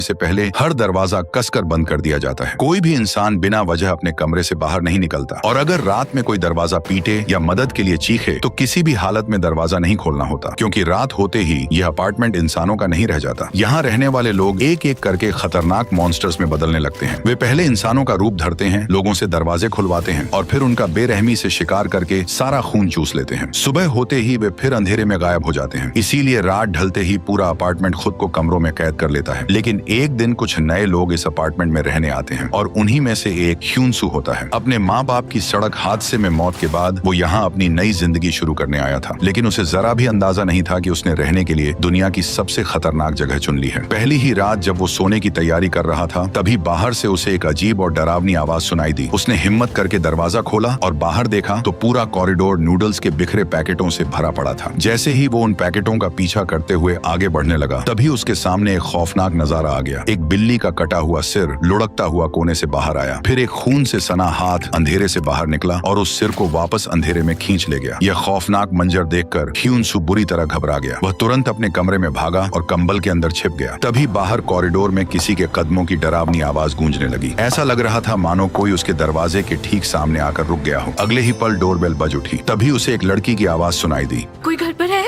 से पहले हर दरवाजा कसकर बंद कर दिया जाता है। कोई भी इंसान बिना वजह अपने कमरे से बाहर नहीं निकलता और अगर रात में कोई दरवाजा पीटे या मदद के लिए चीखे तो किसी भी हालत में दरवाजा नहीं खोलना होता, क्योंकि रात होते ही यह अपार्टमेंट इंसानों का नहीं रह जाता। यहाँ रहने वाले लोग एक एक करके खतरनाक मॉन्स्टर्स में बदलने लगते हैं। वे पहले इंसानों का रूप धरते हैं, लोगों से दरवाजे खुलवाते हैं और फिर उनका बेरहमी से शिकार करके सारा खून चूस लेते हैं। सुबह होते ही वे फिर अंधेरे में गायब हो जाते हैं। इसीलिए रात ढलते ही पूरा अपार्टमेंट खुद को कमरों में कैद कर लेता है। लेकिन एक दिन कुछ नए लोग इस अपार्टमेंट में रहने आते हैं और उन्हीं में से एक ह्यूनसू होता है। अपने माँ बाप की सड़क हादसे में मौत के बाद वो यहाँ अपनी नई जिंदगी शुरू करने आया था, लेकिन उसे जरा भी अंदाजा नहीं था कि उसने रहने के लिए दुनिया की सबसे खतरनाक जगह चुन ली है। पहली ही रात जब वो सोने की तैयारी कर रहा था तभी बाहर से उसे एक अजीब और डरावनी आवाज सुनाई दी। उसने हिम्मत करके दरवाजा खोला और बाहर देखा तो पूरा कॉरिडोर नूडल्स के बिखरे पैकेटों से भरा पड़ा था। जैसे ही वो उन पैकेटों का पीछा करते हुए आगे बढ़ने लगा तभी उसके सामने एक खौफनाक नजारा आ गया। एक बिल्ली का कटा हुआ सिर लुढ़कता हुआ कोने से बाहर आया, फिर एक खून से सना हाथ अंधेरे से बाहर निकला और उस सिर को वापस अंधेरे में खींच ले गया। यह खौफनाक मंजर देखकर ह्यूनसू बुरी तरह घबरा गया। वह तुरंत अपने कमरे में भागा और कंबल के अंदर छिप गया। तभी बाहर कॉरिडोर में किसी के कदमों की डरावनी आवाज गूंजने लगी। ऐसा लग रहा था मानो कोई उसके दरवाजे के ठीक सामने आकर रुक गया हो। अगले ही पल डोरबेल बज उठी। तभी उसे एक लड़की की आवाज सुनाई दी। कोई घर पर है?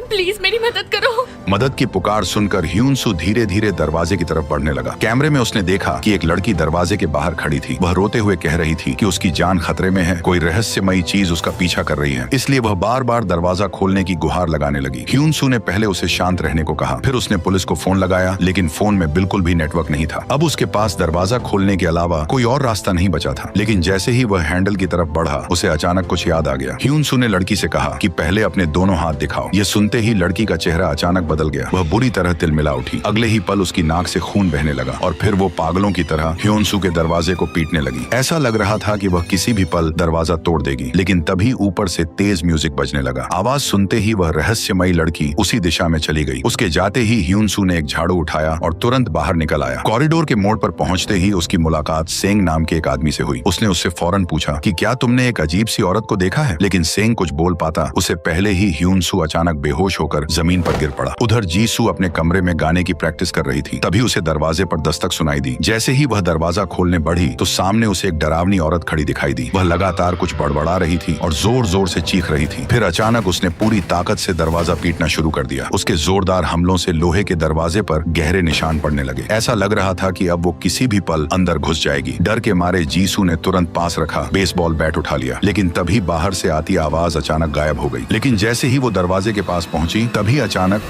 प्लीज मेरी मदद करो। मदद की पुकार सुनकर ह्यूनसू धीरे धीरे दरवाजे की तरफ बढ़ने लगा। कैमरे में उसने देखा कि एक लड़की दरवाजे के बाहर खड़ी थी। वह रोते हुए कह रही थी कि उसकी जान खतरे में है, कोई रहस्यमयी चीज उसका पीछा कर रही है। इसलिए वह बार बार दरवाजा खोलने की गुहार लगाने लगी। ह्यूनसू ने पहले उसे शांत रहने को कहा, फिर उसने पुलिस को फोन लगाया, लेकिन फोन में बिल्कुल भी नेटवर्क नहीं था। अब उसके पास दरवाजा खोलने के अलावा कोई और रास्ता नहीं बचा था। लेकिन जैसे ही वह हैंडल की तरफ बढ़ा उसे अचानक कुछ याद आ गया। ह्यूनसू ने लड़की से कहा कि पहले अपने दोनों हाथ दिखाओ। ये सुनते ही लड़की का चेहरा अचानक बदल गया। वह बुरी तरह तिलमिला उठी। अगले ही पल उसकी नाक से खून बहने लगा और फिर वो पागलों की तरह ह्यूनसू के दरवाजे को पीटने लगी। ऐसा लग रहा था कि वह किसी भी पल दरवाजा तोड़ देगी। लेकिन तभी ऊपर से तेज म्यूजिक बजने लगा। आवाज सुनते ही वह रहस्यमयी लड़की उसी दिशा में चली गई। उसके जाते ही ह्यूनसू ने एक झाड़ू उठाया और तुरंत बाहर निकल आया। कॉरिडोर के मोड़ पर पहुंचते ही उसकी मुलाकात सेंग नाम के एक आदमी से हुई। उसने उससे फौरन पूछा कि क्या तुमने एक अजीब सी औरत को देखा है? लेकिन सेंग कुछ बोल पाता उससे पहले ही ह्यूनसू अचानक बेहोश होकर जमीन पर गिर पड़ा। उधर जीसू अपने कमरे में गाने की प्रैक्टिस कर रही थी। तभी उसे दरवाजे पर दस्तक सुनाई दी। जैसे ही वह दरवाजा खोलने बढ़ी तो सामने उसे एक डरावनी औरत खड़ी दिखाई दी। वह लगातार कुछ बड़बड़ा रही थी और जोर जोर से चीख रही थी। फिर अचानक उसने पूरी ताकत से दरवाजा पीटना शुरू कर दिया। उसके जोरदार हमलों से लोहे के दरवाजे पर गहरे निशान पड़ने लगे। ऐसा लग रहा था कि अब वो किसी भी पल अंदर घुस जाएगी। डर के मारे जीसू ने तुरंत पास रखा बेसबॉल बैट उठा लिया। लेकिन तभी बाहर से आती आवाज अचानक गायब हो गई। लेकिन जैसे ही वो दरवाजे के पास पहुंची तभी अचानक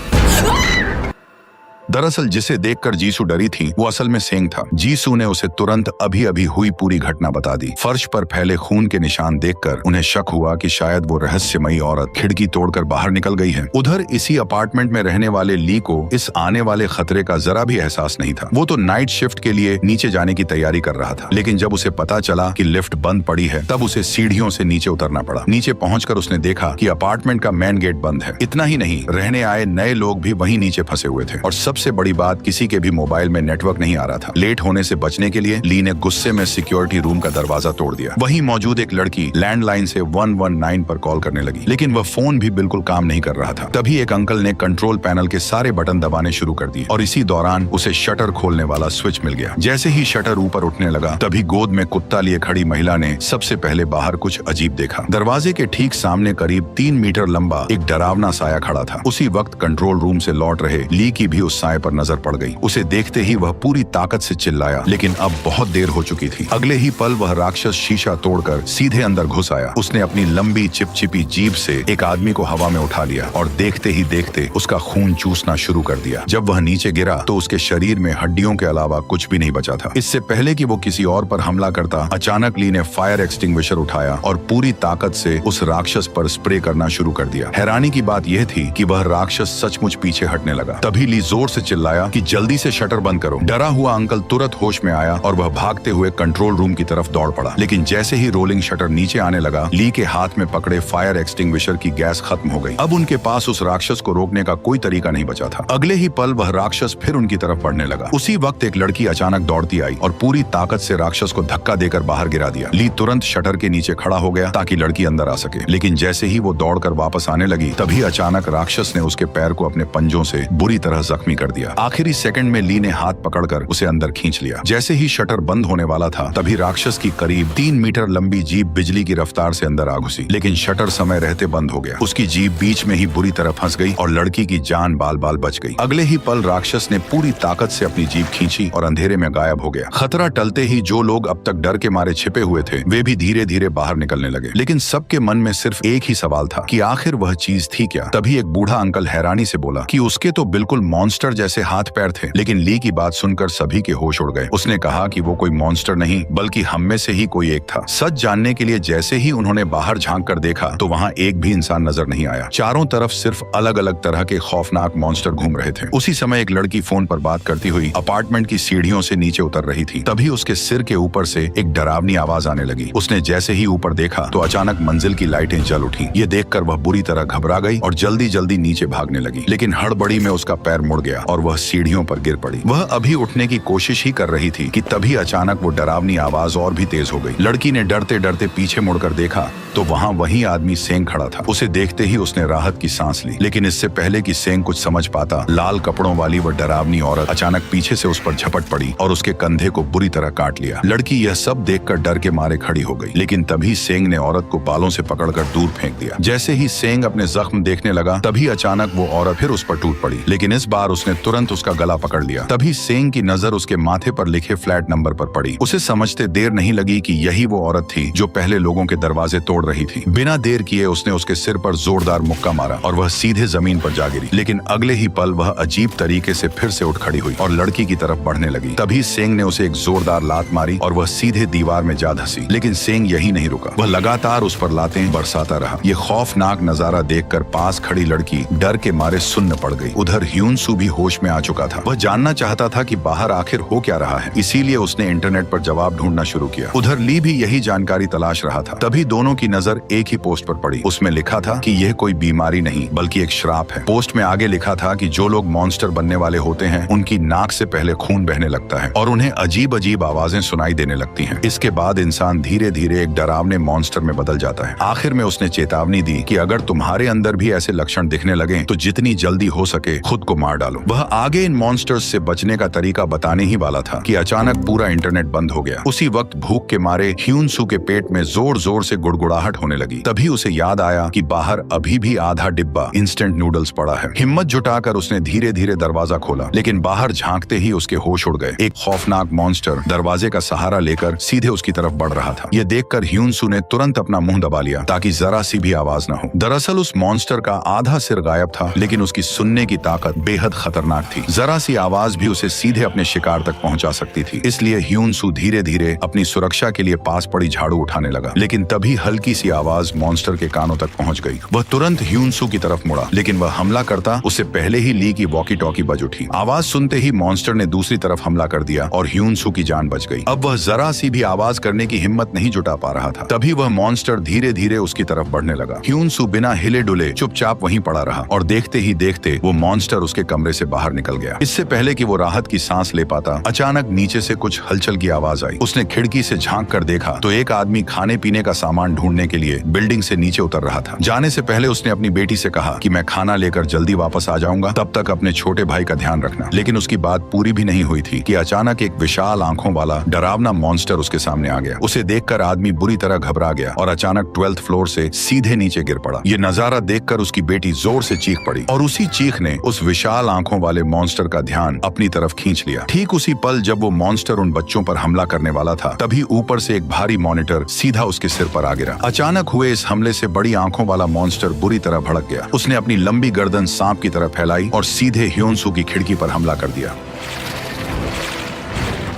दरअसल जिसे देखकर जीसू डरी थी वो असल में सेंग था। जीसू ने उसे तुरंत अभी अभी हुई पूरी घटना बता दी। फर्श पर फैले खून के निशान देखकर उन्हें शक हुआ कि शायद वो रहस्यमयी औरत खिड़की तोड़कर बाहर निकल गई है। उधर इसी अपार्टमेंट में रहने वाले ली को इस आने वाले खतरे का जरा भी एहसास नहीं था। वो तो नाइट शिफ्ट के लिए नीचे जाने की तैयारी कर रहा था। लेकिन जब उसे पता चला कि लिफ्ट बंद पड़ी है तब उसे सीढ़ियों से नीचे उतरना पड़ा। नीचे पहुंचकर उसने देखा कि अपार्टमेंट का मेन गेट बंद है। इतना ही नहीं, रहने आए नए लोग भी वहीं नीचे फंसे हुए थे और सबसे बड़ी बात, किसी के भी मोबाइल में नेटवर्क नहीं आ रहा था। लेट होने से बचने के लिए ली ने गुस्से में सिक्योरिटी रूम का दरवाजा तोड़ दिया। वहीं मौजूद एक लड़की लैंडलाइन से 119 पर कॉल करने लगी, लेकिन वह फोन भी बिल्कुल काम नहीं कर रहा था। तभी एक अंकल ने कंट्रोल पैनल के सारे बटन दबाने शुरू कर दिए और इसी दौरान उसे शटर खोलने वाला स्विच मिल गया। जैसे ही शटर ऊपर उठने लगा तभी गोद में कुत्ता लिए खड़ी महिला ने सबसे पहले बाहर कुछ अजीब देखा। दरवाजे के ठीक सामने करीब 3 मीटर लंबा एक डरावना साया खड़ा था। उसी वक्त कंट्रोल रूम से लौट रहे ली की भी उस साये पर नजर पड़ गई। उसे देखते ही वह पूरी ताकत से चिल्लाया, लेकिन अब बहुत देर हो चुकी थी। अगले ही पल वह राक्षस शीशा तोड़कर सीधे अंदर घुस आया। उसने अपनी लंबी चिपचिपी जीभ से एक आदमी को हवा में उठा लिया और देखते ही देखते उसका खून चूसना शुरू कर दिया। जब वह नीचे गिरा तो उसके शरीर में हड्डियों के अलावा कुछ भी नहीं बचा था। इससे पहले कि वो किसी और पर हमला करता, अचानक ली ने फायर एक्सटिंग्विशर उठाया और पूरी ताकत से उस राक्षस पर स्प्रे करना शुरू कर दिया। हैरानी की बात यह थी कि वह राक्षस सचमुच पीछे हटने लगा। तभी ली जोर से से चिल्लाया कि जल्दी से शटर बंद करो। डरा हुआ अंकल तुरंत होश में आया और वह भागते हुए कंट्रोल रूम की तरफ दौड़ पड़ा। लेकिन जैसे ही रोलिंग शटर नीचे आने लगा, ली के हाथ में पकड़े फायर एक्सटिंग्विशर की गैस खत्म हो गई। अब उनके पास उस राक्षस को रोकने का कोई तरीका नहीं बचा था। अगले ही पल वह राक्षस फिर उनकी तरफ बढ़ने लगा। उसी वक्त एक लड़की अचानक दौड़ती आई और पूरी ताकत से राक्षस को धक्का देकर बाहर गिरा दिया। ली तुरंत शटर के नीचे खड़ा हो गया ताकि लड़की अंदर आ सके। लेकिन जैसे ही वो दौड़कर वापस आने लगी, तभी अचानक राक्षस ने उसके पैर को अपने पंजों से बुरी तरह जख्मी कर दिया। आखिरी सेकंड में ली ने हाथ पकड़कर उसे अंदर खींच लिया। जैसे ही शटर बंद होने वाला था, तभी राक्षस की करीब 3 मीटर लंबी जीप बिजली की रफ्तार से अंदर आ घुसी। लेकिन शटर समय रहते बंद हो गया। उसकी जीप बीच में ही बुरी तरह फंस गई और लड़की की जान बाल बाल बच गई। अगले ही पल राक्षस ने पूरी ताकत से अपनी जीप खींची और अंधेरे में गायब हो गया। खतरा टलते ही जो लोग अब तक डर के मारे छिपे हुए थे, वे भी धीरे धीरे बाहर निकलने लगे। लेकिन सबके मन में सिर्फ एक ही सवाल था कि आखिर वह चीज थी क्या। तभी एक बूढ़ा अंकल हैरानी से बोला कि उसके तो बिल्कुल मॉन्स्टर जैसे हाथ पैर थे। लेकिन ली की बात सुनकर सभी के होश उड़ गए। उसने कहा कि वो कोई मॉन्स्टर नहीं, बल्कि हम में से ही कोई एक था। सच जानने के लिए जैसे ही उन्होंने बाहर झांक कर देखा, तो वहाँ एक भी इंसान नजर नहीं आया। चारों तरफ सिर्फ अलग अलग तरह के खौफनाक मॉन्स्टर घूम रहे थे। उसी समय एक लड़की फोन पर बात करती हुई अपार्टमेंट की सीढ़ियों से नीचे उतर रही थी। तभी उसके सिर के ऊपर से एक डरावनी आवाज आने लगी। उसने जैसे ही ऊपर देखा तो अचानक मंजिल की लाइटें जल उठी। ये देखकर वह बुरी तरह घबरा गई और जल्दी जल्दी नीचे भागने लगी। लेकिन हड़बड़ी में उसका पैर मुड़ गया और वह सीढ़ियों पर गिर पड़ी। वह अभी उठने की कोशिश ही कर रही थी कि तभी अचानक वो डरावनी आवाज और भी तेज हो गई। लड़की ने डरते डरते पीछे मुड़कर देखा तो वहाँ वही आदमी सेंग खड़ा था। उसे देखते ही उसने राहत की सांस ली। लेकिन इससे पहले कि सेंग कुछ समझ पाता, लाल कपड़ों वाली वह डरावनी औरत अचानक पीछे से उस पर झपट पड़ी और उसके कंधे को बुरी तरह काट लिया। लड़की यह सब देखकर डर के मारे खड़ी हो गई। लेकिन तभी सेंग ने औरत को बालों से पकड़कर दूर फेंक दिया। जैसे ही सेंग अपने जख्म देखने लगा, तभी अचानक वो औरत फिर उस पर टूट पड़ी। लेकिन इस बार उसने तुरंत उसका गला पकड़ लिया। तभी सेंग की नजर उसके माथे पर लिखे फ्लैट नंबर पर पड़ी। उसे समझते देर नहीं लगी कि यही वो औरत थी जो पहले लोगों के दरवाजे तोड़ रही थी। बिना देर किए उसने उसके सिर पर जोरदार मुक्का मारा और वह सीधे जमीन पर जा गिरी। लेकिन अगले ही पल वह अजीब तरीके से फिर से उठ खड़ी हुई और लड़की की तरफ बढ़ने लगी। तभी सेंग ने उसे एक जोरदार लात मारी और वह सीधे दीवार में जा धंसी। लेकिन सेंग यही नहीं रुका, वह लगातार उस पर लातें बरसाता रहा। ये खौफनाक नजारा देखकर पास खड़ी लड़की डर के मारे सुन्न पड़ गई। उधर ह्यूनसू भी होश में आ चुका था। वह जानना चाहता था कि बाहर आखिर हो क्या रहा है, इसीलिए उसने इंटरनेट पर जवाब ढूंढना शुरू किया। उधर ली भी यही जानकारी तलाश रहा था। तभी दोनों की नजर एक ही पोस्ट पर पड़ी। उसमें लिखा था कि यह कोई बीमारी नहीं बल्कि एक श्राप है। पोस्ट में आगे लिखा था कि जो लोग मॉन्स्टर बनने वाले होते हैं, उनकी नाक से पहले खून बहने लगता है और उन्हें अजीब अजीब आवाजें सुनाई देने लगती हैं। इसके बाद इंसान धीरे धीरे एक डरावने मॉन्स्टर में बदल जाता है। आखिर में उसने चेतावनी दी कि अगर तुम्हारे अंदर भी ऐसे लक्षण दिखने लगे तो जितनी जल्दी हो सके खुद को मार डालो। वह आगे इन मॉन्स्टर्स से बचने का तरीका बताने ही वाला था कि अचानक पूरा इंटरनेट बंद हो गया। उसी वक्त भूख के मारे ह्यूनसू के पेट में जोर जोर से गुड़गुड़ाहट होने लगी। तभी उसे याद आया कि बाहर अभी भी आधा डिब्बा इंस्टेंट नूडल्स पड़ा है। हिम्मत जुटाकर उसने धीरे धीरे दरवाजा खोला। लेकिन बाहर झांकते ही उसके होश उड़ गए। एक खौफनाक मॉन्स्टर दरवाजे का सहारा लेकर सीधे उसकी तरफ बढ़ रहा था। यह देखकर ह्यूनसू ने तुरंत अपना मुंह दबा लिया ताकि जरा सी भी आवाज न हो। दरअसल उस मॉन्स्टर का आधा सिर गायब था, लेकिन उसकी सुनने की ताकत बेहद खतरनाक थी। जरा सी आवाज भी उसे सीधे अपने शिकार तक पहुंचा सकती थी। इसलिए ह्यूनसू धीरे धीरे अपनी सुरक्षा के लिए पास पड़ी झाड़ू उठाने लगा। लेकिन तभी हल्की सी आवाज मॉन्स्टर के कानों तक पहुंच गई। वह तुरंत ह्यूनसू की तरफ मुड़ा, लेकिन वह हमला करता उससे पहले ही ली की वॉकी टॉकी बज उठी। आवाज सुनते ही मॉन्स्टर ने दूसरी तरफ हमला कर दिया और ह्यूनसू की जान बच गई। अब वह जरा सी भी आवाज करने की हिम्मत नहीं जुटा पा रहा था। तभी वह मॉन्स्टर धीरे धीरे उसकी तरफ बढ़ने लगा। ह्यूनसू बिना हिले डुले चुपचाप वहीं पड़ा रहा और देखते ही देखते वो मॉन्स्टर उसके कमरे से बाहर निकल गया। इससे पहले कि वो राहत की सांस ले पाता, अचानक नीचे से कुछ हलचल की आवाज आई। उसने खिड़की से झांक कर देखा तो एक आदमी खाने पीने का सामान ढूंढने के लिए बिल्डिंग से नीचे उतर रहा था। जाने से पहले उसने अपनी बेटी से कहा कि मैं खाना लेकर जल्दी वापस आ जाऊंगा, तब तक अपने छोटे भाई का ध्यान रखना। लेकिन उसकी बात पूरी भी नहीं हुई थी कि अचानक एक विशाल आंखों वाला डरावना मॉन्स्टर उसके सामने आ गया। उसे देखकर आदमी बुरी तरह घबरा गया और अचानक 12th फ्लोर से सीधे नीचे गिर पड़ा। ये नजारा देखकर उसकी बेटी जोर से चीख पड़ी और उसी चीख ने उस विशाल आंखों वाले मॉन्स्टर का ध्यान अपनी तरफ खींच लिया। ठीक उसी पल जब वो मॉन्स्टर उन बच्चों पर हमला करने वाला था, तभी ऊपर से एक भारी मॉनिटर सीधा उसके सिर पर आ गिरा। अचानक हुए इस हमले से बड़ी आंखों वाला मॉन्स्टर बुरी तरह भड़क गया। उसने अपनी लंबी गर्दन सांप की तरह फैलाई और सीधे ह्यूनसू की खिड़की पर हमला कर दिया।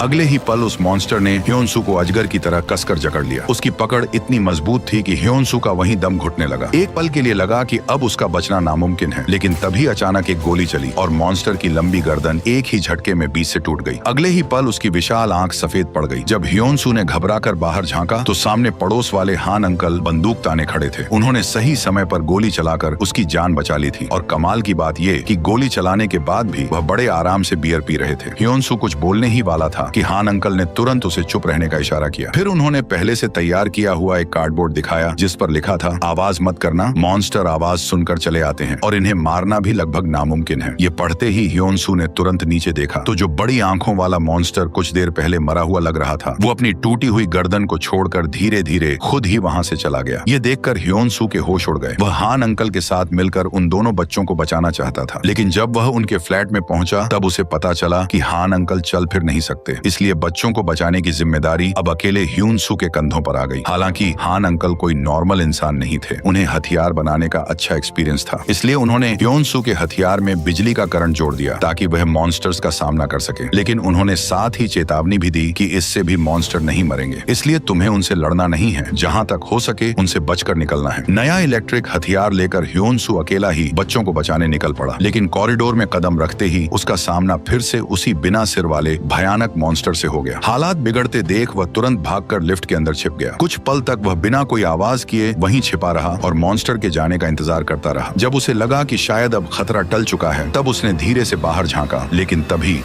अगले ही पल उस मॉन्स्टर ने ह्योनसू को अजगर की तरह कसकर जकड़ लिया। उसकी पकड़ इतनी मजबूत थी कि ह्योनसू का वहीं दम घुटने लगा। एक पल के लिए लगा कि अब उसका बचना नामुमकिन है, लेकिन तभी अचानक एक गोली चली और मॉन्स्टर की लंबी गर्दन एक ही झटके में बीच से टूट गई। अगले ही पल उसकी विशाल आंख सफेद पड़ गई। जब ह्योनसू ने घबराकर बाहर झांका तो सामने पड़ोस वाले हान अंकल बंदूक ताने खड़े थे। उन्होंने सही समय पर गोली चलाकर उसकी जान बचा ली थी और कमाल की बात ये कि गोली चलाने के बाद भी वह बड़े आराम से बियर पी रहे थे। ह्योनसू कुछ बोलने ही वाला था कि हान अंकल ने तुरंत उसे चुप रहने का इशारा किया। फिर उन्होंने पहले से तैयार किया हुआ एक कार्डबोर्ड दिखाया जिस पर लिखा था, आवाज मत करना, मॉन्स्टर आवाज सुनकर चले आते हैं और इन्हें मारना भी लगभग नामुमकिन है। ये पढ़ते ही ह्योनसू ने तुरंत नीचे देखा तो जो बड़ी आंखों वाला मॉन्स्टर कुछ देर पहले मरा हुआ लग रहा था, वो अपनी टूटी हुई गर्दन को छोड़कर धीरे धीरे खुद ही वहां से चला गया। ये देखकर ह्योनसू के होश उड़ गए। वह हान अंकल के साथ मिलकर उन दोनों बच्चों को बचाना चाहता था, लेकिन जब वह उनके फ्लैट में पहुंचा तब उसे पता चला कि हान अंकल चल फिर नहीं सकते। इसलिए बच्चों को बचाने की जिम्मेदारी अब अकेले ह्योनसू के कंधों पर आ गई। हालांकि हान अंकल कोई नॉर्मल इंसान नहीं थे, उन्हें हथियार बनाने का अच्छा एक्सपीरियंस था। इसलिए उन्होंने ह्योनसू के हथियार में बिजली का करंट जोड़ दिया ताकि वह मॉन्स्टर्स का सामना कर सके। लेकिन उन्होंने साथ ही चेतावनी भी दी कि इससे भी मॉन्स्टर नहीं मरेंगे, इसलिए तुम्हें उनसे लड़ना नहीं है, जहां तक हो सके उनसे बचकर निकलना है। नया इलेक्ट्रिक हथियार लेकर ह्योनसू अकेला ही बच्चों को बचाने निकल पड़ा, लेकिन कॉरिडोर में कदम रखते ही उसका सामना फिर से उसी बिना सिर वाले भयानक मॉन्स्टर से हो गया। हालात बिगड़ते देख वह तुरंत भागकर लिफ्ट के अंदर छिप गया। कुछ पल तक वह बिना कोई आवाज किए वहीं छिपा रहा और मॉन्स्टर के जाने का इंतजार करता रहा। जब उसे लगा कि शायद अब खतरा टल चुका है तब उसने धीरे से बाहर झांका, लेकिन तभी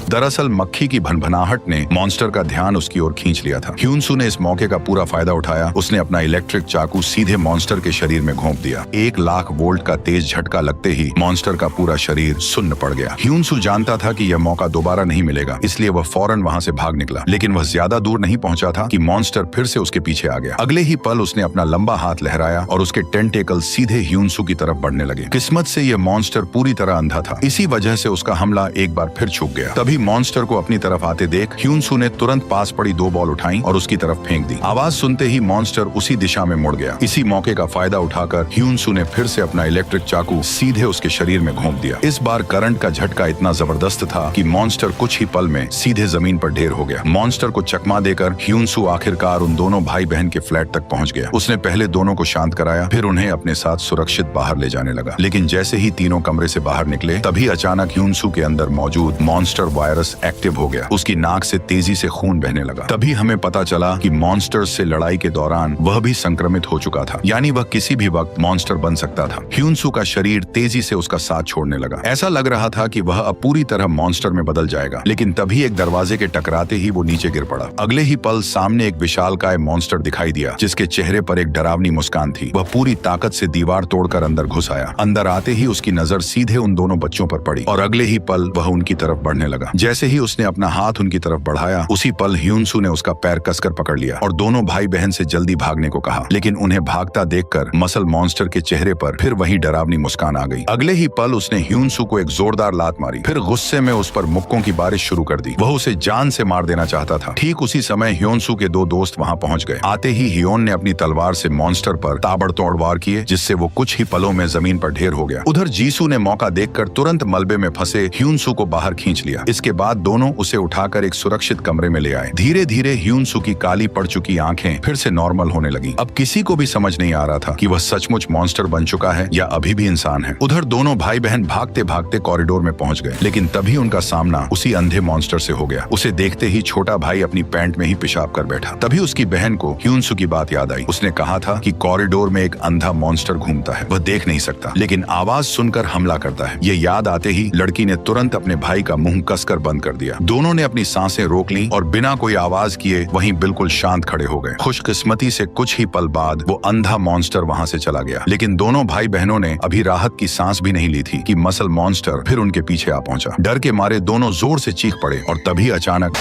दरअसल मक्खी की भनभनाहट ने मॉन्स्टर का ध्यान उसकी ओर खींच लिया था। ह्योनसू ने इस मौके का पूरा फायदा उठाया। उसने अपना इलेक्ट्रिक चाकू सीधे मॉन्स्टर के शरीर में घोंप दिया। 1,00,000 वोल्ट का तेज झटका लगते ही मॉन्स्टर का पूरा शरीर सुन्न पड़ गया। ह्योनसू जानता था कि यह मौका दोबारा नहीं मिलेगा, इसलिए वह फौरन वहां से भाग निकला, लेकिन वह ज्यादा दूर नहीं पहुंचा था कि मॉन्स्टर फिर से उसके पीछे आ गया। अगले ही पल उसने अपना लंबा हाथ लहराया और उसके टेंटेकल सीधे ह्योनसू की तरफ बढ़ने लगे। किस्मत से यह मॉन्स्टर पूरी तरह अंधा था, इसी वजह से उसका हमला एक बार फिर चूक गया। तभी मॉन्स्टर को अपनी तरफ आते देख ह्योनसू ने तुरंत पास पड़ी 2 बॉल उठाई और उसकी तरफ फेंक दी। आवाज सुनते ही मॉन्स्टर उसी दिशा में मुड़ गया। इसी मौके का फायदा उठाकर ह्योनसू ने फिर से अपना इलेक्ट्रिक चाकू सीधे उसके शरीर में घोंप दिया। इस बार करंट का झटका इतना जबरदस्त था कि मॉन्स्टर कुछ ही पल में सीधे जमीन पर ढेर हो गया। मॉन्स्टर को चकमा देकर ह्योनसू आखिरकार उन दोनों भाई बहन के फ्लैट तक पहुंच गया। उसने पहले दोनों को शांत कराया, फिर उन्हें अपने साथ सुरक्षित बाहर ले जाने लगा। लेकिन जैसे ही तीनों कमरे से बाहर निकले तभी अचानक ह्योनसू के अंदर मौजूद मॉन्स्टर वायरस एक्टिव हो गया। उसकी नाक से तेजी से खून बहने लगा। तभी हमें पता चला कि मॉन्स्टर से लड़ाई के दौरान वह भी संक्रमित हो चुका था, यानी वह किसी भी वक्त मॉन्स्टर बन सकता था। ह्योनसू का शरीर तेजी से उसका साथ छोड़ने लगा। ऐसा लग रहा था कि वह अब पूरी तरह मॉन्स्टर में बदल जाएगा, लेकिन तभी एक दरवाजे के टकराते ही वो नीचे गिर पड़ा। अगले ही पल सामने एक विशालकाय मॉन्स्टर दिखाई दिया जिसके चेहरे पर एक डरावनी मुस्कान थी। वह पूरी ताकत से दीवार तोड़कर अंदर घुस आया। अंदर आते ही उसकी नजर सीधे उन दोनों बच्चों पर पड़ी और अगले ही पल वह उनकी तरफ बढ़ने लगा। जैसे ही उसने अपना हाथ उनकी तरफ बढ़ाया, उसी पल ह्योनसू ने उसका पैर कसकर पकड़ लिया और दोनों भाई बहन से जल्दी भागने को कहा, लेकिन उन्हें भागता देखकर मसल मॉन्स्टर के चेहरे पर फिर वही डरावनी मुस्कान आ गई। अगले ही पल उसने ह्योनसू को एक जोरदार लात मारी, फिर गुस्से में उस पर मुक्कों की बारिश शुरू कर दी। वह उसे जान से मार देना चाहता था। ठीक उसी समय ह्योनसू के 2 दोस्त वहां पहुंच गए। आते ही ह्योन ने अपनी तलवार से मॉन्स्टर पर ताबड़तोड़ वार किए, जिससे वो कुछ ही पलों में जमीन पर ढेर हो गया। उधर जीसू ने मौका देखकर तुरंत मलबे में फंसे ह्योनसू को बाहर खींच लिया। इसके बाद दोनों उसे उठाकर एक सुरक्षित कमरे में ले आए। धीरे धीरे ह्योनसू की काली पड़ चुकी आंखें फिर से नॉर्मल होने लगी। अब किसी को भी समझ नहीं आ रहा था कि वह सचमुच मॉन्स्टर बन चुका है या अभी भी इंसान है। उधर दोनों भाई बहन भागते भागते कॉरिडोर में पहुंच गए, लेकिन तभी उनका सामना उसी अंधे मॉन्स्टर से हो गया। उसे देखते ही छोटा भाई अपनी पैंट में ही पेशाब कर बैठा। तभी उसकी बहन को ह्योनसू की बात याद आई। उसने कहा था कि कॉरिडोर में एक अंधा मॉन्स्टर घूमता है, वह देख नहीं सकता लेकिन आवाज सुनकर हमला करता है। ये याद आते ही लड़की ने तुरंत अपने भाई का मुंह कसकर बंद कर दिया। दोनों ने अपनी सांसें रोक ली और बिना कोई आवाज किए वहीं बिल्कुल शांत खड़े हो गए। खुशकिस्मती से कुछ ही पल बाद वो अंधा मॉन्स्टर वहां से चला गया, लेकिन दोनों भाई बहनों ने अभी राहत की सांस भी नहीं ली थी कि मसल मॉन्स्टर फिर उनके पीछे आ पहुंचा। डर के मारे दोनों जोर से चीख पड़े और तभी अचानक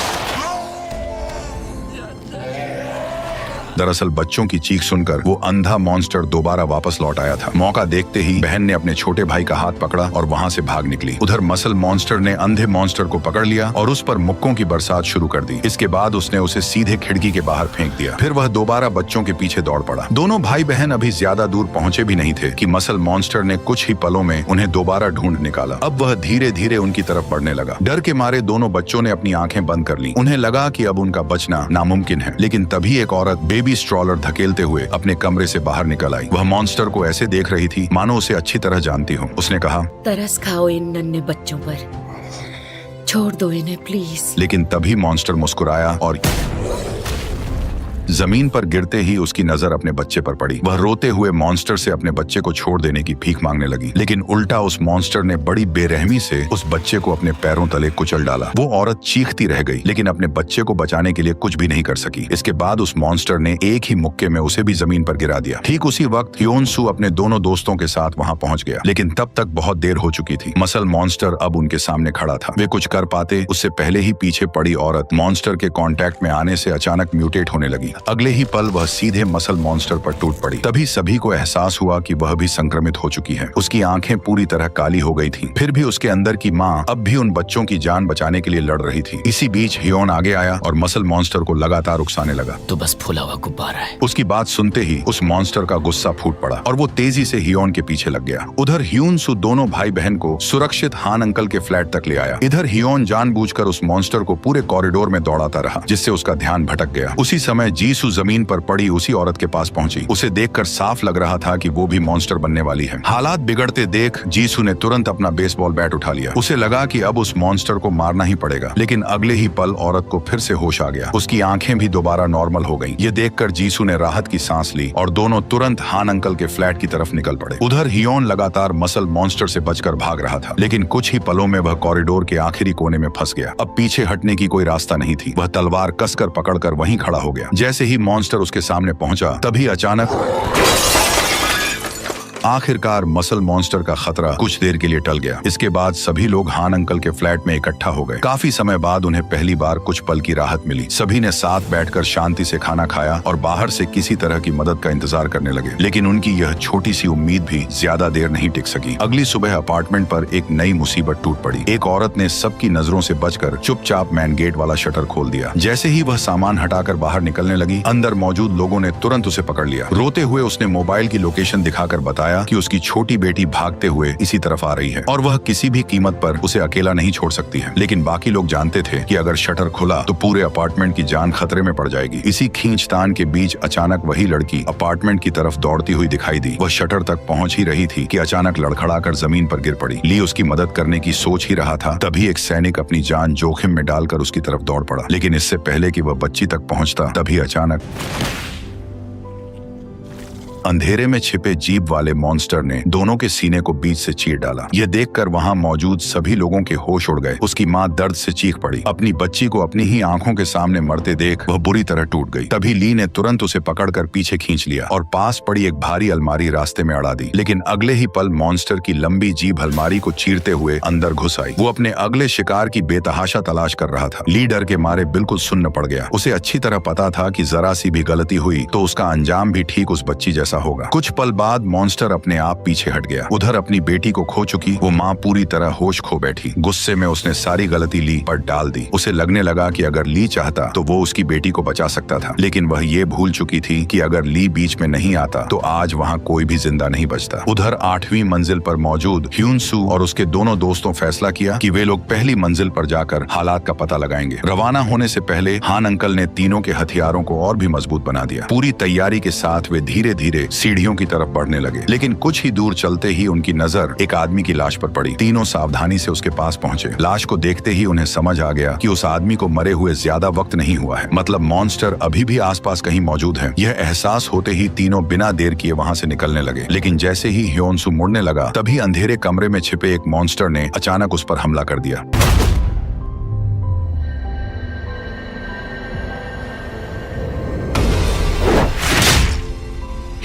दरअसल बच्चों की चीख सुनकर वो अंधा मॉन्स्टर दोबारा वापस लौट आया था। मौका देखते ही बहन ने अपने छोटे भाई का हाथ पकड़ा और वहाँ से भाग निकली। उधर मसल मॉन्स्टर ने अंधे मॉन्स्टर को पकड़ लिया और उस पर मुक्कों की बरसात शुरू कर दी। इसके बाद उसने उसे सीधे खिड़की के बाहर फेंक दिया। फिर वह दोबारा बच्चों के पीछे दौड़ पड़ा। दोनों भाई बहन अभी ज्यादा दूर पहुंचे भी नहीं थे कि मसल मॉन्स्टर ने कुछ ही पलों में उन्हें दोबारा ढूंढ निकाला। अब वह धीरे धीरे उनकी तरफ बढ़ने लगा। डर के मारे दोनों बच्चों ने अपनी आंखें बंद कर ली। उन्हें लगा कि अब उनका बचना नामुमकिन है। लेकिन तभी एक औरत बेबी स्ट्रॉलर धकेलते हुए अपने कमरे से बाहर निकल आई। वह मॉन्स्टर को ऐसे देख रही थी मानो उसे अच्छी तरह जानती हो। उसने कहा, तरस खाओ इन नन्हे बच्चों पर, छोड़ दो इन्हें प्लीज। लेकिन तभी मॉन्स्टर मुस्कुराया और जमीन पर गिरते ही उसकी नजर अपने बच्चे पर पड़ी। वह रोते हुए मॉन्स्टर से अपने बच्चे को छोड़ देने की भीख मांगने लगी। लेकिन उल्टा उस मॉन्स्टर ने बड़ी बेरहमी से उस बच्चे को अपने पैरों तले कुचल डाला। वो औरत चीखती रह गई लेकिन अपने बच्चे को बचाने के लिए कुछ भी नहीं कर सकी। इसके बाद उस मॉन्स्टर ने एक ही मुक्के में उसे भी जमीन पर गिरा दिया। ठीक उसी वक्त ह्योन-सू अपने दोनों दोस्तों के साथ वहां पहुंच गया। लेकिन तब तक बहुत देर हो चुकी थी। मसल मॉन्स्टर अब उनके सामने खड़ा था। वे कुछ कर पाते उससे पहले ही पीछे पड़ी औरत मॉन्स्टर के कांटेक्ट में आने से अचानक म्यूटेट होने लगी। अगले ही पल वह सीधे मसल मॉन्स्टर पर टूट पड़ी। तभी सभी को एहसास हुआ कि वह भी संक्रमित हो चुकी है। उसकी आंखें पूरी तरह काली हो गई थीं। फिर भी उसके अंदर की माँ अब भी उन बच्चों की जान बचाने के लिए लड़ रही थी। इसी बीच हियोन आगे आया और मसल मॉन्स्टर को लगातार उकसाने लगा। तो बस फूला हुआ गुब्बारा है। उसकी बात सुनते ही उस मॉन्स्टर का गुस्सा फूट पड़ा और वो तेजी से हियोन के पीछे लग गया। उधर ह्योन-सू दोनों भाई बहन को सुरक्षित हान अंकल के फ्लैट तक ले आया। इधर हियोन जानबूझकर उस मॉन्स्टर को पूरे कॉरिडोर में दौड़ाता रहा जिससे उसका ध्यान भटक गया। उसी समय जीसू जमीन पर पड़ी उसी औरत के पास पहुंची। उसे देखकर साफ लग रहा था कि वो भी मॉन्स्टर बनने वाली है। हालात बिगड़ते देख जीसू ने तुरंत अपना बेसबॉल बैट उठा लिया। उसे लगा कि अब उस मॉन्स्टर को मारना ही पड़ेगा। लेकिन अगले ही पल औरत को फिर से होश आ गया। उसकी आंखें भी दोबारा नॉर्मल हो गईं। ये देखकर जीसू ने राहत की सांस ली और दोनों तुरंत हान अंकल के फ्लैट की तरफ निकल पड़े। उधर हियोन लगातार मसल मॉन्स्टर से बचकर भाग रहा था। लेकिन कुछ ही पलों में वह कॉरिडोर के आखिरी कोने में फंस गया। अब पीछे हटने की कोई रास्ता नहीं थी। वह तलवार कसकर पकड़कर वहीं खड़ा हो गया। जैसे ही मॉन्स्टर उसके सामने पहुंचा तभी अचानक आखिरकार मसल मॉन्स्टर का खतरा कुछ देर के लिए टल गया। इसके बाद सभी लोग हान अंकल के फ्लैट में इकट्ठा हो गए। काफी समय बाद उन्हें पहली बार कुछ पल की राहत मिली। सभी ने साथ बैठकर शांति से खाना खाया और बाहर से किसी तरह की मदद का इंतजार करने लगे। लेकिन उनकी यह छोटी सी उम्मीद भी ज्यादा देर नहीं टिक सकी। अगली सुबह अपार्टमेंट पर एक नई मुसीबत टूट पड़ी। एक औरत ने सबकी नजरों से बचकर चुपचाप मैन गेट वाला शटर खोल दिया। जैसे ही वह सामान हटाकर बाहर निकलने लगी, अंदर मौजूद लोगों ने तुरंत उसे पकड़ लिया। रोते हुए उसने मोबाइल की लोकेशन दिखाकर बताया कि उसकी छोटी बेटी भागते हुए इसी तरफ आ रही है और वह किसी भी कीमत पर उसे अकेला नहीं छोड़ सकती है। लेकिन बाकी लोग जानते थे कि अगर शटर खुला तो पूरे अपार्टमेंट की जान खतरे में पड़ जाएगी। इसी खींचतान के बीच अचानक वही लड़की अपार्टमेंट की तरफ दौड़ती हुई दिखाई दी। वह शटर तक पहुंच ही रही थी कि अचानक लड़खड़ाकर जमीन पर गिर पड़ी। ली उसकी मदद करने की सोच ही रहा था, तभी एक सैनिक अपनी जान जोखिम में डालकर उसकी तरफ दौड़ पड़ा। लेकिन इससे पहले कि वह बच्ची तक पहुंचता, तभी अचानक अंधेरे में छिपे जीप वाले मॉन्स्टर ने दोनों के सीने को बीच से चीर डाला। यह देखकर वहां मौजूद सभी लोगों के होश उड़ गए। उसकी मां दर्द से चीख पड़ी। अपनी बच्ची को अपनी ही आंखों के सामने मरते देख वह बुरी तरह टूट गई। तभी ली ने तुरंत उसे पकड़कर पीछे खींच लिया और पास पड़ी एक भारी अलमारी रास्ते में अड़ा दी। लेकिन अगले ही पल मॉन्स्टर की लंबी जीभ अलमारी को चीरते हुए अंदर घुस आई। वो अपने अगले शिकार की बेतहाशा तलाश कर रहा था। ली डर के मारे बिल्कुल सुन्न पड़ गया। उसे अच्छी तरह पता था कि जरा सी भी गलती हुई तो उसका अंजाम भी ठीक उस बच्ची जैसा होगा। कुछ पल बाद मॉन्स्टर अपने आप पीछे हट गया। उधर अपनी बेटी को खो चुकी वो माँ पूरी तरह होश खो बैठी। गुस्से में उसने सारी गलती ली पर डाल दी। उसे लगने लगा कि अगर ली चाहता तो वो उसकी बेटी को बचा सकता था। लेकिन वह ये भूल चुकी थी कि अगर ली बीच में नहीं आता तो आज वहाँ कोई भी जिंदा नहीं बचता। उधर 8वीं मंजिल पर मौजूद ह्योन-सू और उसके दोनों दोस्तों फैसला किया कि वे लोग पहली मंजिल पर जाकर हालात का पता लगाएंगे। रवाना होने से पहले हान अंकल ने तीनों के हथियारों को और भी मजबूत बना दिया। पूरी तैयारी के साथ वे धीरे धीरे सीढ़ियों की तरफ बढ़ने लगे। लेकिन कुछ ही दूर चलते ही उनकी नजर एक आदमी की लाश पर पड़ी। तीनों सावधानी से उसके पास पहुंचे। लाश को देखते ही उन्हें समझ आ गया कि उस आदमी को मरे हुए ज्यादा वक्त नहीं हुआ है। मतलब मॉन्स्टर अभी भी आसपास कहीं मौजूद है। यह एहसास होते ही तीनों बिना देर किए वहां से निकलने लगे। लेकिन जैसे ही ह्योन-सू मुड़ने लगा तभी अंधेरे कमरे में छिपे एक मॉन्स्टर ने अचानक उस पर हमला कर दिया।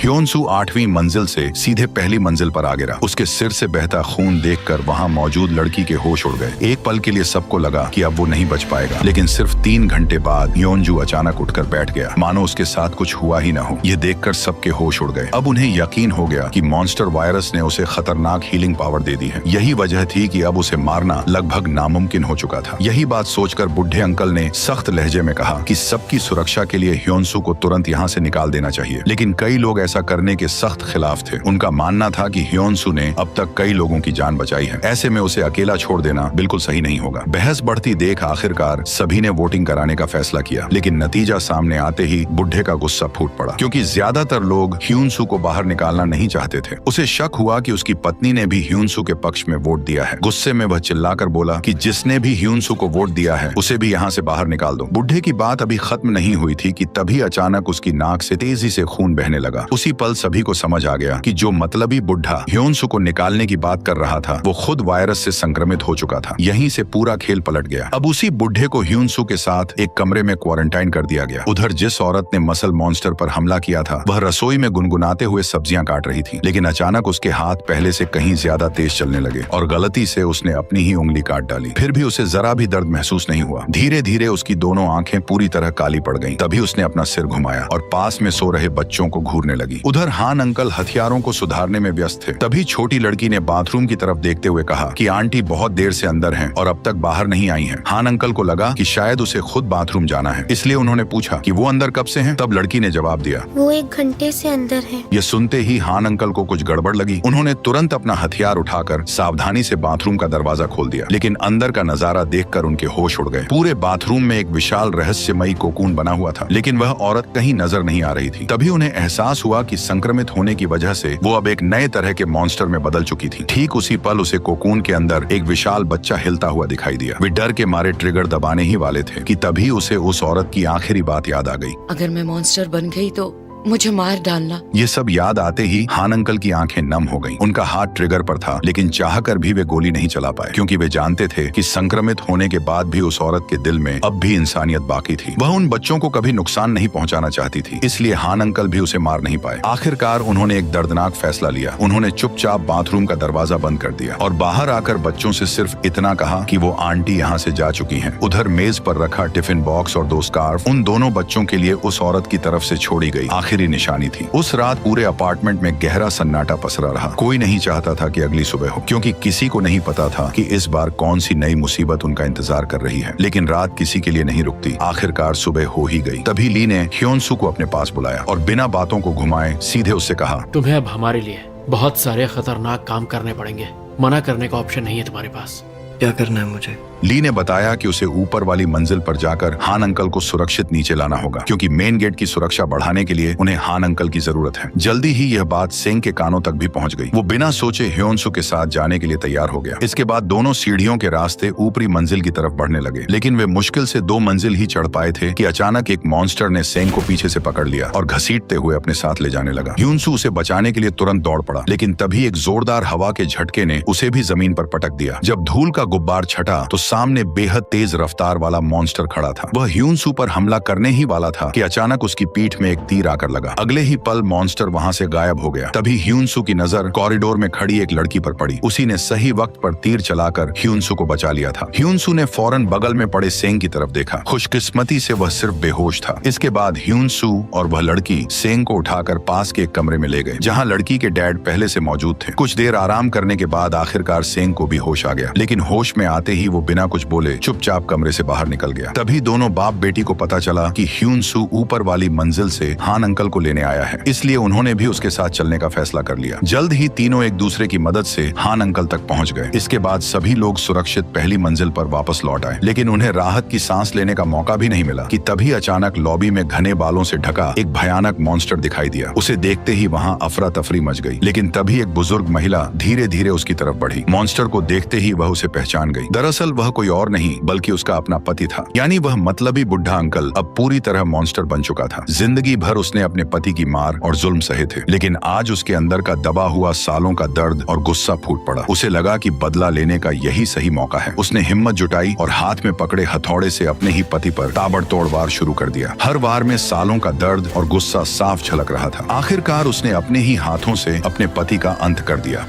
ह्योन-सू 8वीं मंजिल से सीधे पहली मंजिल पर आ गिरा। उसके सिर से बहता खून देखकर वहाँ मौजूद लड़की के होश उड़ गए। एक पल के लिए सबको लगा कि अब वो नहीं बच पाएगा, लेकिन सिर्फ 3 घंटे बाद ह्योन-जू अचानक उठकर बैठ गया, मानो उसके साथ कुछ हुआ ही न हो। ये देखकर सबके होश उड़ गए। अब उन्हें यकीन हो गया कि मॉन्स्टर वायरस ने उसे खतरनाक हीलिंग पावर दे दी है। यही वजह थी कि अब उसे मारना लगभग नामुमकिन हो चुका था। यही बात सोचकर बुढ़े अंकल ने सख्त लहजे में कहा कि सबकी सुरक्षा के लिए ह्योन-सू को तुरंत यहाँ से निकाल देना चाहिए। लेकिन कई लोग ऐसा करने के सख्त खिलाफ थे। उनका मानना था कि ह्योन-सू ने अब तक कई लोगों की जान बचाई है, ऐसे में उसे अकेला छोड़ देना बिल्कुल सही नहीं होगा। बहस बढ़ती देख आखिरकार सभी ने वोटिंग कराने का फैसला किया, लेकिन नतीजा सामने आते ही बुढ़े का गुस्सा फूट पड़ा, क्योंकि ज्यादातर लोग ह्योन-सू को बाहर निकालना नहीं चाहते थे। उसे शक हुआ कि उसकी पत्नी ने भी ह्योन-सू के पक्ष में वोट दिया है। गुस्से में वह चिल्लाकर बोला कि जिसने भी ह्योन-सू को वोट दिया है उसे भी यहाँ से बाहर निकाल दो। बुढ़े की बात अभी खत्म नहीं हुई थी कि तभी अचानक उसकी नाक से तेजी से खून बहने लगा। उसी पल सभी को समझ आ गया कि जो मतलबी बुढ़ा ह्योन-सू को निकालने की बात कर रहा था वो खुद वायरस से संक्रमित हो चुका था। यहीं से पूरा खेल पलट गया। अब उसी बुढ़े को ह्योन-सू के साथ एक कमरे में क्वारंटाइन कर दिया गया। उधर जिस औरत ने मसल मॉन्स्टर पर हमला किया था वह रसोई में गुनगुनाते हुए सब्जियां काट रही थी, लेकिन अचानक उसके हाथ पहले से कहीं ज्यादा तेज चलने लगे और गलती से उसने अपनी ही उंगली काट डाली। फिर भी उसे जरा भी दर्द महसूस नहीं हुआ। धीरे धीरे उसकी दोनों आंखें पूरी तरह काली पड़ गईं। तभी उसने अपना सिर घुमाया और पास में सो रहे बच्चों को घूरने लगी। उधर हान अंकल हथियारों को सुधारने में व्यस्त थे। तभी छोटी लड़की ने बाथरूम की तरफ देखते हुए कहा कि आंटी बहुत देर से अंदर हैं और अब तक बाहर नहीं आई हैं। हान अंकल को लगा कि शायद उसे खुद बाथरूम जाना है, इसलिए उन्होंने पूछा कि वो अंदर कब से हैं? तब लड़की ने जवाब दिया, वो 1 घंटे से अंदर है। ये सुनते ही हान अंकल को कुछ गड़बड़ लगी। उन्होंने तुरंत अपना हथियार उठाकर सावधानी से बाथरूम का दरवाजा खोल दिया, लेकिन अंदर का नजारा देखकर उनके होश उड़ गए। पूरे बाथरूम में एक विशाल रहस्यमयी कोकून बना हुआ था, लेकिन वह औरत कहीं नजर नहीं आ रही थी। तभी उन्हें एहसास हुआ कि संक्रमित होने की वजह से वो अब एक नए तरह के मॉन्स्टर में बदल चुकी थी। ठीक उसी पल उसे कोकून के अंदर एक विशाल बच्चा हिलता हुआ दिखाई दिया। वे डर के मारे ट्रिगर दबाने ही वाले थे कि तभी उसे उस औरत की आखिरी बात याद आ गई। अगर मैं मॉन्स्टर बन गई तो मुझे मार डालना। ये सब याद आते ही हान अंकल की आंखें नम हो गईं। उनका हाथ ट्रिगर पर था, लेकिन चाहकर भी वे गोली नहीं चला पाए, क्योंकि वे जानते थे कि संक्रमित होने के बाद भी उस औरत के दिल में अब भी इंसानियत बाकी थी। वह उन बच्चों को कभी नुकसान नहीं पहुंचाना चाहती थी, इसलिए हान अंकल भी उसे मार नहीं पाए। आखिरकार उन्होंने एक दर्दनाक फैसला लिया। उन्होंने चुपचाप बाथरूम का दरवाजा बंद कर दिया और बाहर आकर बच्चों से सिर्फ इतना कहा कि वो आंटी यहाँ से जा चुकी हैं। उधर मेज पर रखा टिफिन बॉक्स और 2 स्कार्फ उन दोनों बच्चों के लिए उस औरत की तरफ से छोड़ी गई आखिरी निशानी थी। उस रात पूरे अपार्टमेंट में गहरा सन्नाटा पसरा रहा। कोई नहीं चाहता था कि अगली सुबह हो, क्योंकि किसी को नहीं पता था कि इस बार कौन सी नई मुसीबत उनका इंतजार कर रही है। लेकिन रात किसी के लिए नहीं रुकती। आखिरकार सुबह हो ही गई। तभी ली ने ह्योन-सू को अपने पास बुलाया और बिना बातों को घुमाए सीधे उससे कहा, तुम्हें अब हमारे लिए बहुत सारे खतरनाक काम करने पड़ेंगे। मना करने का ऑप्शन नहीं है तुम्हारे पास। क्या करना है मुझे? ली ने बताया कि उसे ऊपर वाली मंजिल पर जाकर हान अंकल को सुरक्षित नीचे लाना होगा, क्योंकि मेन गेट की सुरक्षा बढ़ाने के लिए उन्हें हान अंकल की जरूरत है। जल्दी ही यह बात सेंग के कानों तक भी पहुंच गई। वो बिना सोचे ह्योन-सू के साथ जाने के लिए तैयार हो गया। इसके बाद दोनों सीढ़ियों के रास्ते ऊपरी मंजिल की तरफ बढ़ने लगे, लेकिन वे मुश्किल से 2 मंजिल ही चढ़ पाए थे कि अचानक एक मॉन्स्टर ने सेंग को पीछे से पकड़ लिया और घसीटते हुए अपने साथ ले जाने लगा। ह्योन-सू उसे बचाने के लिए तुरंत दौड़ पड़ा, लेकिन तभी एक जोरदार हवा के झटके ने उसे भी जमीन पर पटक दिया। जब धूल का गुब्बार छटा तो सामने बेहद तेज रफ्तार वाला मॉन्स्टर खड़ा था। वह ह्योन-सू पर हमला करने ही वाला था कि अचानक उसकी पीठ में एक तीर आकर लगा। अगले ही पल मॉन्स्टर वहां से गायब हो गया। तभी ह्योन-सू की नजर कॉरिडोर में खड़ी एक लड़की पर पड़ी। उसी ने सही वक्त पर तीर चलाकर ह्योन-सू को बचा लिया था। ह्योन-सू ने फौरन बगल में पड़े सेंग की तरफ देखा। खुशकिस्मती से वह सिर्फ बेहोश था। इसके बाद ह्योन-सू और वह लड़की सेंग को उठाकर पास के एक कमरे में ले गए, जहाँ लड़की के डैड पहले से मौजूद थे। कुछ देर आराम करने के बाद आखिरकार सेंग को भी होश आ गया, लेकिन होश में आते ही वो बिना कुछ बोले चुपचाप कमरे से बाहर निकल गया। तभी दोनों बाप बेटी को पता चला कि ह्योन-सू ऊपर वाली मंजिल से हान अंकल को लेने आया है, इसलिए उन्होंने भी उसके साथ चलने का फैसला कर लिया। जल्द ही तीनों एक दूसरे की मदद से हान अंकल तक पहुंच गए। इसके बाद सभी लोग सुरक्षित पहली मंजिल पर वापस लौट आए, लेकिन उन्हें राहत की सांस लेने का मौका भी नहीं मिला कि तभी अचानक लॉबी में घने बालों से ढका एक भयानक मॉन्स्टर दिखाई दिया। उसे देखते ही वहाँ अफरा तफरी मच गई, लेकिन तभी एक बुजुर्ग महिला धीरे धीरे उसकी तरफ बढ़ी। मॉन्स्टर को देखते ही वह उसे पहचान गई। दरअसल वह कोई और नहीं बल्कि उसका अपना पति था, यानी वह मतलबी बुढ़ा अंकल अब पूरी तरह मॉन्स्टर बन चुका था। जिंदगी भर उसने अपने पति की मार और जुल्म सहे थे, लेकिन आज उसके अंदर का दबा हुआ सालों का दर्द और गुस्सा फूट पड़ा। उसे लगा कि बदला लेने का यही सही मौका है। उसने हिम्मत जुटाई और हाथ में पकड़े हथौड़े से अपने ही पति पर ताबड़तोड़ वार शुरू कर दिया। हर वार में सालों का दर्द और गुस्सा साफ झलक रहा था। आखिरकार उसने अपने ही हाथों से अपने पति का अंत कर दिया।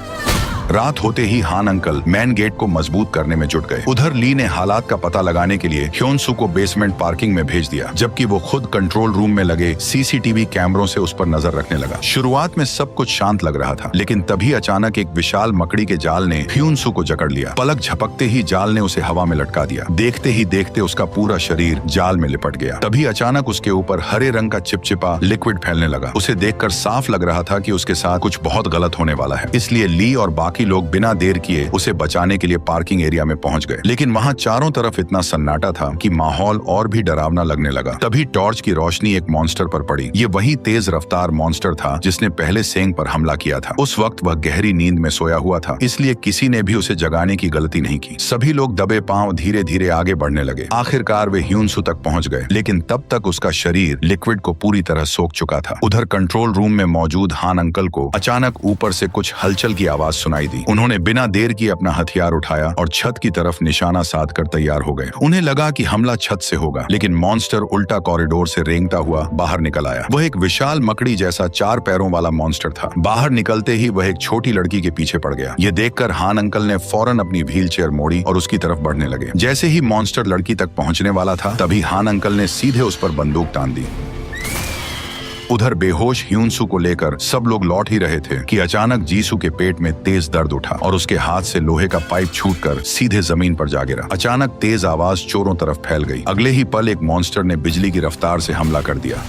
रात होते ही हान अंकल मेन गेट को मजबूत करने में जुट गए। उधर ली ने हालात का पता लगाने के लिए ह्योन-सू को बेसमेंट पार्किंग में भेज दिया, जबकि वो खुद कंट्रोल रूम में लगे सीसीटीवी कैमरों से उस पर नजर रखने लगा। शुरुआत में सब कुछ शांत लग रहा था, लेकिन तभी अचानक एक विशाल मकड़ी के जाल ने ह्योन-सू को जकड़ लिया। पलक झपकते ही जाल ने उसे हवा में लटका दिया। देखते ही देखते उसका पूरा शरीर जाल में लिपट गया। तभी अचानक उसके ऊपर हरे रंग का चिपचिपा लिक्विड फैलने लगा। उसे देखकर साफ लग रहा था कि उसके साथ कुछ बहुत गलत होने वाला है। इसलिए ली और बाकी लोग बिना देर किए उसे बचाने के लिए पार्किंग एरिया में पहुंच गए, लेकिन वहां चारों तरफ इतना सन्नाटा था कि माहौल और भी डरावना लगने लगा। तभी टॉर्च की रोशनी एक मॉन्स्टर पर पड़ी। ये वही तेज रफ्तार मॉन्स्टर था जिसने पहले सेंग पर हमला किया था। उस वक्त वह गहरी नींद में सोया हुआ था, इसलिए किसी ने भी उसे जगाने की गलती नहीं की। सभी लोग दबे पांव धीरे धीरे आगे बढ़ने लगे। आखिरकार वे ह्योन-सू तक पहुंच गए, लेकिन तब तक उसका शरीर लिक्विड को पूरी तरह सोख चुका था। उधर कंट्रोल रूम में मौजूद हान अंकल को अचानक ऊपर से कुछ हलचल की आवाज सुनाई दी। उन्होंने बिना देर किए अपना हथियार उठाया और छत की तरफ निशाना साधकर तैयार हो गए। उन्हें लगा कि हमला छत से होगा, लेकिन मॉन्स्टर उल्टा कॉरिडोर से रेंगता हुआ बाहर निकल आया। वह एक विशाल मकड़ी जैसा 4 पैरों वाला मॉन्स्टर था। बाहर निकलते ही वह एक छोटी लड़की के पीछे पड़ गया। ये देखकर हान अंकल ने फौरन अपनी व्हीलचेयर मोड़ी और उसकी तरफ बढ़ने लगे। जैसे ही मॉन्स्टर लड़की तक पहुंचने वाला था, तभी हान अंकल ने सीधे उस पर बंदूक तान दी। उधर बेहोश ह्योन-सू को लेकर सब लोग लौट ही रहे थे कि अचानक जीसू के पेट में तेज दर्द उठा और उसके हाथ से लोहे का पाइप छूटकर सीधे जमीन पर जा गिरा। अचानक तेज आवाज चोरों तरफ फैल गई। अगले ही पल एक मॉन्स्टर ने बिजली की रफ्तार से हमला कर दिया।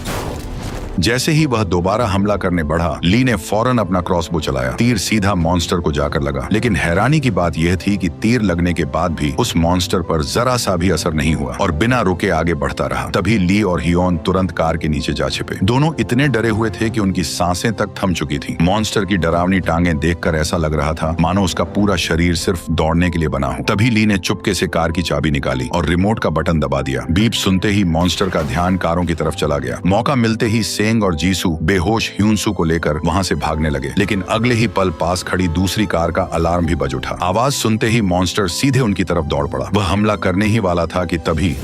जैसे ही वह दोबारा हमला करने बढ़ा, ली ने फौरन अपना क्रॉसबो चलाया। तीर सीधा मॉन्स्टर को जाकर लगा, लेकिन हैरानी की बात यह थी कि तीर लगने के बाद भी उस मॉन्स्टर पर जरा सा भी असर नहीं हुआ और बिना रुके आगे बढ़ता रहा। तभी ली और हियोन तुरंत कार के नीचे जा छिपे। दोनों इतने डरे हुए थे कि उनकी सांसें तक थम चुकी थी। मॉन्स्टर की डरावनी टांगें देखकर ऐसा लग रहा था मानो उसका पूरा शरीर सिर्फ दौड़ने के लिए बना हो। तभी ली ने चुपके से कार की चाबी निकाली और रिमोट का बटन दबा दिया। बीप सुनते ही मॉन्स्टर का ध्यान कारों की तरफ चला गया। मौका मिलते ही सेंग और जीसू बेहोश ह्योन-सू को लेकर वहां से भागने लगे, लेकिन अगले ही पल पास खड़ी दूसरी कार का अलार्म भी बज उठा। आवाज सुनते ही मॉन्स्टर सीधे उनकी तरफ दौड़ पड़ा। वह हमला करने ही वाला था कि तभी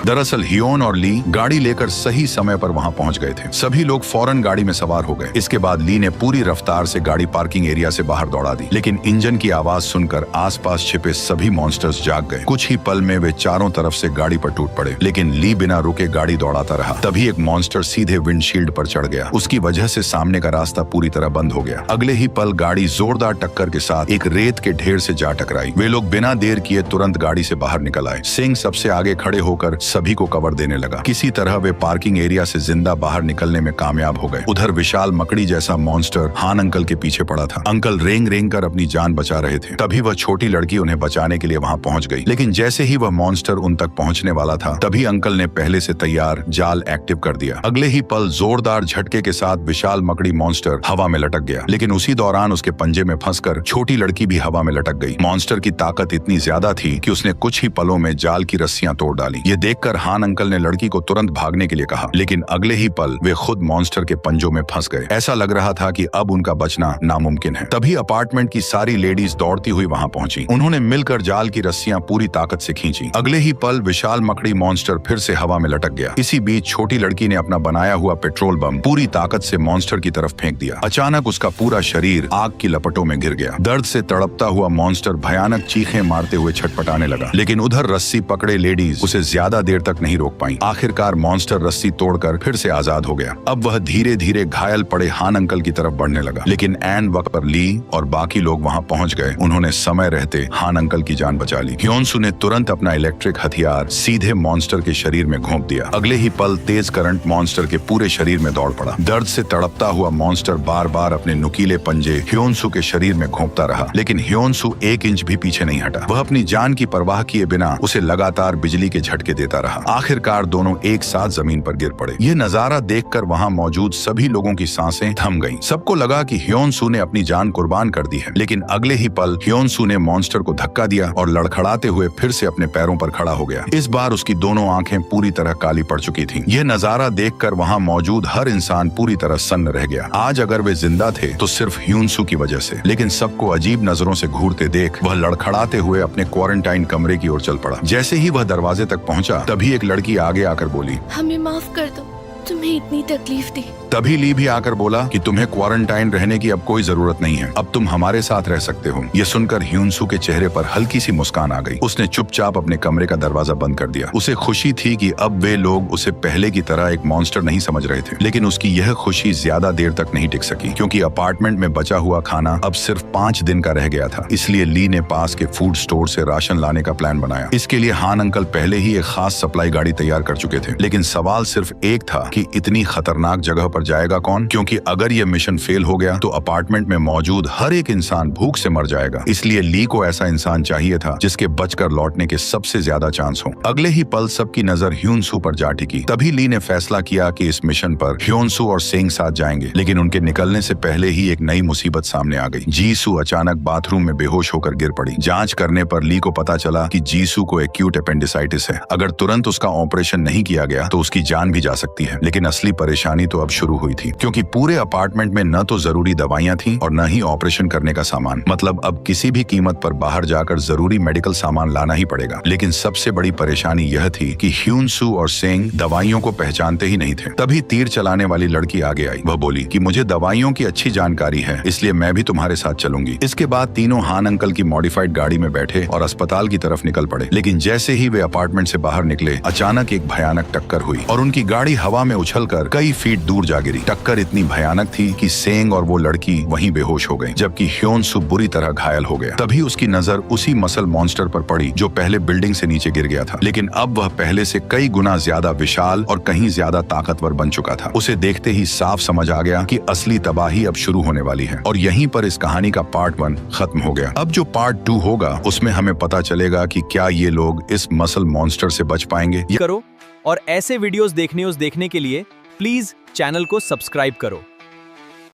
दरअसल हियोन और ली गाड़ी लेकर सही समय पर वहां पहुंच गए थे। सभी लोग फौरन गाड़ी में सवार हो गए। इसके बाद ली ने पूरी रफ्तार से गाड़ी पार्किंग एरिया से बाहर दौड़ा दी, लेकिन इंजन की आवाज सुनकर आसपास छिपे सभी मॉन्स्टर्स जाग गए। कुछ ही पल में वे चारों तरफ से गाड़ी पर टूट पड़े, लेकिन ली बिना रुके गाड़ी दौड़ाता रहा। तभी एक मॉन्स्टर सीधे विंडशील्ड पर चढ़ गया। उसकी वजह से सामने का रास्ता पूरी तरह बंद हो गया। अगले ही पल गाड़ी जोरदार टक्कर के साथ एक रेत के ढेर से जा टकराई। वे लोग बिना देर किए तुरंत गाड़ी से बाहर निकल आए। सिंह सबसे आगे खड़े होकर सभी को कवर देने लगा। किसी तरह वे पार्किंग एरिया से जिंदा बाहर निकलने में कामयाब हो गए। उधर विशाल मकड़ी जैसा मॉन्स्टर हान अंकल के पीछे पड़ा था। अंकल रेंग रेंग कर अपनी जान बचा रहे थे। तभी वह छोटी लड़की उन्हें बचाने के लिए वहां पहुंच गई, लेकिन जैसे ही वह मॉन्स्टर उन तक पहुंचने वाला था, तभी अंकल ने पहले से तैयार जाल एक्टिव कर दिया। अगले ही पल जोरदार झटके के साथ विशाल मकड़ी मॉन्स्टर हवा में लटक गया, लेकिन उसी दौरान उसके पंजे में फंसकर छोटी लड़की भी हवा में लटक गई। मॉन्स्टर की ताकत इतनी ज्यादा थी कि उसने कुछ ही पलों में जाल की रस्सियां तोड़ डाली। ये देखकर हान अंकल ने लड़की को तुरंत भागने के लिए कहा, लेकिन अगले ही पल वे खुद मॉन्स्टर के पंजों में फंस गए। ऐसा लग रहा था कि अब उनका बचना नामुमकिन है। तभी अपार्टमेंट की सारी लेडीज दौड़ती हुई वहां पहुंची। उन्होंने मिलकर जाल की रस्सियां पूरी ताकत से खींची। अगले ही पल विशाल मकड़ी मॉन्स्टर फिर से हवा में लटक गया। इसी बीच छोटी लड़की ने अपना बनाया हुआ पेट्रोल बम पूरी ताकत से मॉन्स्टर की तरफ फेंक दिया। अचानक उसका पूरा शरीर आग की लपटों में घिर गया। दर्द से तड़पता हुआ मॉन्स्टर भयानक चीखें मारते हुए छटपटाने लगा, लेकिन उधर रस्सी पकड़े लेडीज उसे ज्यादा देर तक नहीं रोक पाई। आखिरकार मॉन्स्टर रस्सी तोड़कर फिर से आजाद हो गया। अब वह धीरे धीरे घायल पड़े हान अंकल की तरफ बढ़ने लगा, लेकिन ऐन वक्त पर ली और बाकी लोग वहां पहुंच गए। उन्होंने समय रहते हान अंकल की जान बचा ली। ह्योन-सू ने तुरंत अपना इलेक्ट्रिक हथियार सीधे मॉन्स्टर के शरीर में घोंप दिया। अगले ही पल तेज करंट मॉन्स्टर के पूरे शरीर में दौड़ पड़ा। दर्द से तड़पता हुआ मॉन्स्टर बार बार अपने नुकीले पंजे ह्योन-सू के शरीर में घोंपता रहा, लेकिन ह्योन-सू 1 इंच भी पीछे नहीं हटा। वह अपनी जान की परवाह किए बिना उसे लगातार बिजली के झटके देता रहा। आखिरकार दोनों एक साथ जमीन पर गिर पड़े। ये नजारा देखकर वहाँ मौजूद सभी लोगों की सांसें थम गईं। सबको लगा कि ह्योन-सू ने अपनी जान कुर्बान कर दी है, लेकिन अगले ही पल ह्योन-सू ने मॉन्स्टर को धक्का दिया और लड़खड़ाते हुए फिर से अपने पैरों पर खड़ा हो गया। इस बार उसकी दोनों आंखें पूरी तरह काली पड़ चुकी थीं। यह नजारा देखकर वहाँ मौजूद हर इंसान पूरी तरह सन्न रह गया। आज अगर वे जिंदा थे तो सिर्फ ह्योन-सू की वजह से, लेकिन सबको अजीब नजरों से घूरते देख वह लड़खड़ाते हुए अपने क्वारंटाइन कमरे की ओर चल पड़ा। जैसे ही वह दरवाजे तक पहुंचा, तभी एक लड़की आगे आकर बोली, हमें माफ कर दो, तुम्हें इतनी तकलीफ दी। तभी ली भी आकर बोला कि तुम्हें क्वारंटाइन रहने की अब कोई जरूरत नहीं है, अब तुम हमारे साथ रह सकते हो। ये सुनकर ह्योन-सू के चेहरे पर हल्की सी मुस्कान आ गई। उसने चुपचाप अपने कमरे का दरवाजा बंद कर दिया। उसे खुशी थी कि अब वे लोग उसे पहले की तरह एक मॉन्स्टर नहीं समझ रहे थे, लेकिन उसकी यह खुशी ज्यादा देर तक नहीं टिक सकी, क्योंकि अपार्टमेंट में बचा हुआ खाना अब सिर्फ 5 दिन का रह गया था। इसलिए ली ने पास के फूड स्टोर से राशन लाने का प्लान बनाया। इसके लिए हान अंकल पहले ही एक खास सप्लाई गाड़ी तैयार कर चुके थे, लेकिन सवाल सिर्फ एक था कि इतनी खतरनाक जगह पर जाएगा कौन, क्योंकि अगर यह मिशन फेल हो गया तो अपार्टमेंट में मौजूद हर एक इंसान भूख से मर जाएगा। इसलिए ली को ऐसा इंसान चाहिए था जिसके बचकर लौटने के सबसे ज्यादा चांस हो। अगले ही पल सबकी नजर ह्योन-सू पर जा टिकी। तभी ली ने फैसला किया कि इस मिशन पर ह्योन-सू और सेंग साथ जाएंगे, लेकिन उनके निकलने से पहले ही एक नई मुसीबत सामने आ गई। जीसू अचानक बाथरूम में बेहोश होकर गिर पड़ी। जांच करने पर ली को पता चला कि जीसू को एक्यूट एपेंडिसाइटिस है। अगर तुरंत उसका ऑपरेशन नहीं किया गया तो उसकी जान भी जा सकती है। लेकिन असली परेशानी तो अब शुरू हुई थी, क्योंकि पूरे अपार्टमेंट में न तो जरूरी दवाइयां थीं और न ही ऑपरेशन करने का सामान। मतलब अब किसी भी कीमत पर बाहर जाकर जरूरी मेडिकल सामान लाना ही पड़ेगा। लेकिन सबसे बड़ी परेशानी यह थी कि ह्योन-सू और सेंग दवाइयों को पहचानते ही नहीं थे। तभी तीर चलाने वाली लड़की आगे आई। वह बोली कि मुझे दवाइयों की अच्छी जानकारी है, इसलिए मैं भी तुम्हारे साथ चलूंगी। इसके बाद तीनों हान अंकल की मॉडिफाइड गाड़ी में बैठे और अस्पताल की तरफ निकल पड़े। लेकिन जैसे ही वे अपार्टमेंट से बाहर निकले, अचानक एक भयानक टक्कर हुई और उनकी गाड़ी हवा में उछलकर कई फीट दूर जा गिरी। टक्कर इतनी भयानक थी कि सेंग और वो लड़की वहीं बेहोश हो गई, जबकि ह्योन-सू बुरी तरह घायल हो गया। तभी उसकी नजर उसी मसल मॉन्स्टर पर पड़ी जो पहले बिल्डिंग से नीचे गिर गया था, लेकिन अब वह पहले से कई गुना ज्यादा विशाल और कहीं ज्यादा ताकतवर बन चुका था। उसे देखते ही साफ समझ आ गया कि असली तबाही अब शुरू होने वाली है। और यहीं पर इस कहानी का पार्ट 1 खत्म हो गया। अब जो पार्ट 2 होगा उसमें हमें पता चलेगा कि क्या ये लोग इस मसल मॉन्स्टर से बच पाएंगे। करो और ऐसे वीडियोस देखने के लिए प्लीज चैनल को सब्सक्राइब करो।